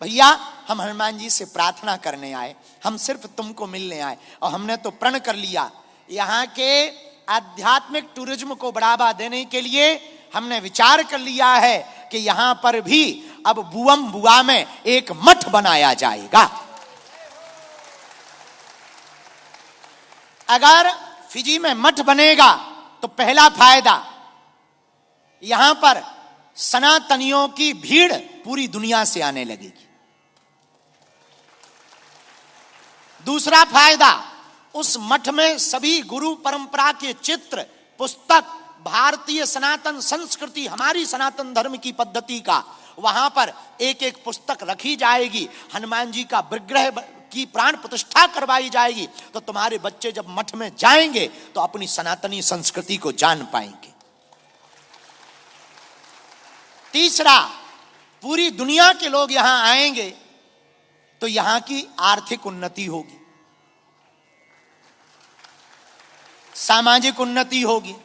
भैया हम हनुमान जी से प्रार्थना करने आए, हम सिर्फ तुमको मिलने आए, और हमने तो प्रण कर लिया यहाँ के आध्यात्मिक टूरिज्म को बढ़ावा देने के लिए हमने विचार कर लिया है कि यहां पर भी अब बुअम बुआ में एक मठ बनाया जाएगा। अगर फिजी में मठ बनेगा तो पहला फायदा, यहां पर सनातनियों की भीड़ पूरी दुनिया से आने लगेगी। दूसरा फायदा, उस मठ में सभी गुरु परंपरा के चित्र, पुस्तक, भारतीय सनातन संस्कृति, हमारी सनातन धर्म की पद्धति का वहां पर एक एक पुस्तक रखी जाएगी। हनुमान जी का विग्रह की प्राण प्रतिष्ठा करवाई जाएगी। तो तुम्हारे बच्चे जब मठ में जाएंगे तो अपनी सनातनी संस्कृति को जान पाएंगे। तीसरा, पूरी दुनिया के लोग यहां आएंगे तो यहां की आर्थिक उन्नति होगी, सामाजिक उन्नति होगी।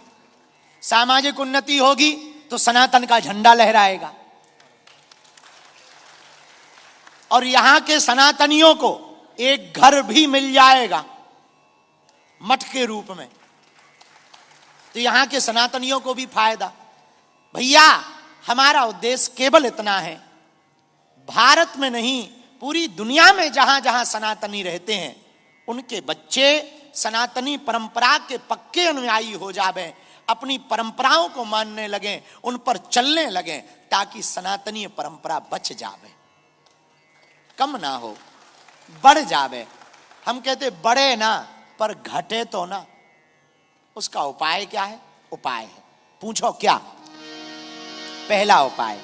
सामाजिक उन्नति होगी तो सनातन का झंडा लहराएगा, और यहां के सनातनियों को एक घर भी मिल जाएगा मठ के रूप में, तो यहां के सनातनियों को भी फायदा। भैया हमारा उद्देश्य केवल इतना है, भारत में नहीं पूरी दुनिया में जहां जहां सनातनी रहते हैं उनके बच्चे सनातनी परंपरा के पक्के अनुयायी हो जावे, अपनी परंपराओं को मानने लगे, उन पर चलने लगे, ताकि सनातनी परंपरा बच जावे, कम ना हो, बढ़ जावे। हम कहते बढ़े ना पर घटे तो ना। उसका उपाय क्या है? उपाय है, पूछो क्या? पहला उपाय,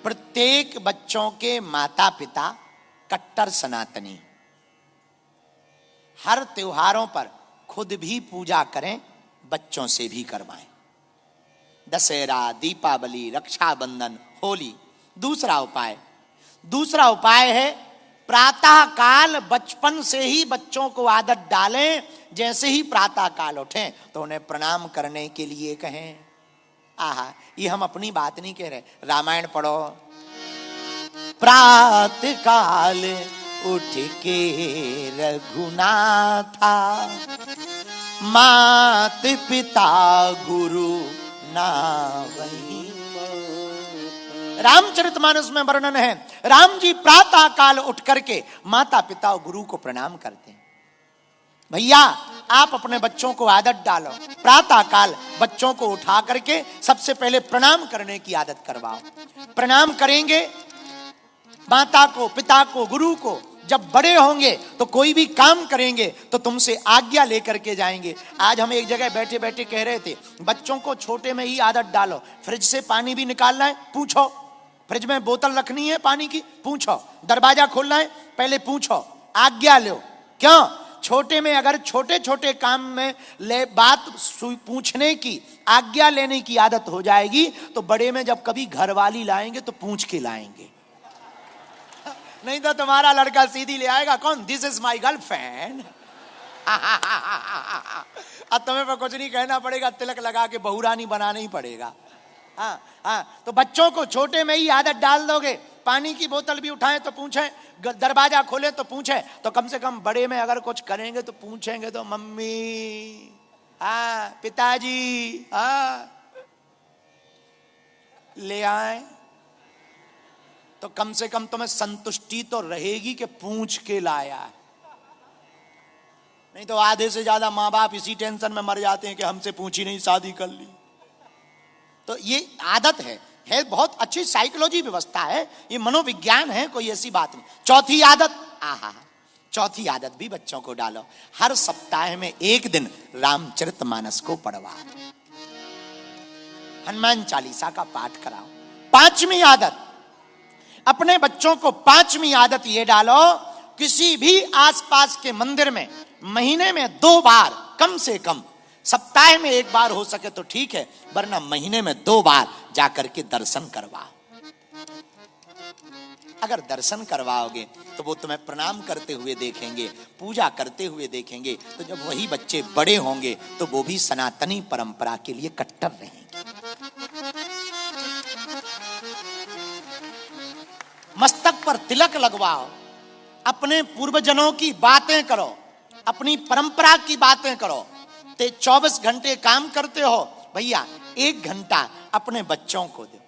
प्रत्येक बच्चों के माता पिता कट्टर सनातनी हर त्योहारों पर खुद भी पूजा करें, बच्चों से भी करवाएं। दशहरा, दीपावली, रक्षाबंधन, होली। दूसरा उपाय है प्रातः काल बचपन से ही बच्चों को आदत डालें, जैसे ही प्रातः काल उठें तो उन्हें प्रणाम करने के लिए कहें। आहा, ये हम अपनी बात नहीं कह रहे, रामायण पढ़ो। प्रातः काल उठ के रघुनाथा, मात पिता गुरु नावही। रामचरितमानस में वर्णन है, राम जी प्रातः काल उठ करके माता पिता और गुरु को प्रणाम करते हैं। भैया आप अपने बच्चों को आदत डालो, प्रातः काल बच्चों को उठा करके सबसे पहले प्रणाम करने की आदत करवाओ। प्रणाम करेंगे माता को, पिता को, गुरु को। जब बड़े होंगे तो कोई भी काम करेंगे तो तुमसे आज्ञा लेकर के जाएंगे। आज हम एक जगह बैठे बैठे कह रहे थे, बच्चों को छोटे में ही आदत डालो, फ्रिज से पानी भी निकालना है पूछो, फ्रिज में बोतल रखनी है पानी की पूछो, दरवाजा खोलना है पहले पूछो, आज्ञा लो। क्यों? छोटे में अगर छोटे छोटे काम में बात पूछने की, आज्ञा लेने की आदत हो जाएगी तो बड़े में जब कभी घरवाली लाएंगे तो पूछ के लाएंगे, नहीं तो तुम्हारा लड़का सीधी ले आएगा, कौन? This is my girlfriend. अब तुम्हें पर कुछ नहीं कहना पड़ेगा, तिलक लगा के बहुरानी बनाना ही पड़ेगा। तो बच्चों को छोटे में ही आदत डाल दोगे, पानी की बोतल भी उठाएं तो पूछें, दरवाजा खोले तो पूछें, तो कम से कम बड़े में अगर कुछ करेंगे तो पूछेंगे तो मम्मी, पिताजी, ले आए, तो कम से कम तुम्हें संतुष्टि तो रहेगी कि पूछ के लाया। नहीं तो आधे से ज्यादा माँ बाप इसी टेंशन में मर जाते हैं कि हमसे पूछी नहीं, शादी कर ली। तो ये आदत है बहुत अच्छी साइकोलॉजी व्यवस्था है, ये मनोविज्ञान है, कोई ऐसी बात नहीं। चौथी आदत, चौथी आदत भी बच्चों को डालो, हर सप्ताह में एक दिन रामचरितमानस को पढ़वा, हनुमान चालीसा का पाठ कराओ। पांचवी आदत, अपने बच्चों को पांचवी आदत ये डालो, किसी भी आसपास के मंदिर में महीने में 2 बार, कम से कम सप्ताह में 1 बार हो सके तो ठीक है, वरना महीने में 2 बार जाकर के दर्शन करवाओ। अगर दर्शन करवाओगे तो वो तुम्हें प्रणाम करते हुए देखेंगे, पूजा करते हुए देखेंगे, तो जब वही बच्चे बड़े होंगे तो वो भी सनातनी परंपरा के लिए कट्टर रहेंगे। मस्तक पर तिलक लगवाओ, अपने पूर्वजनों की बातें करो, अपनी परंपरा की बातें करो। ते 24 घंटे काम करते हो भैया, 1 घंटा अपने बच्चों को दो।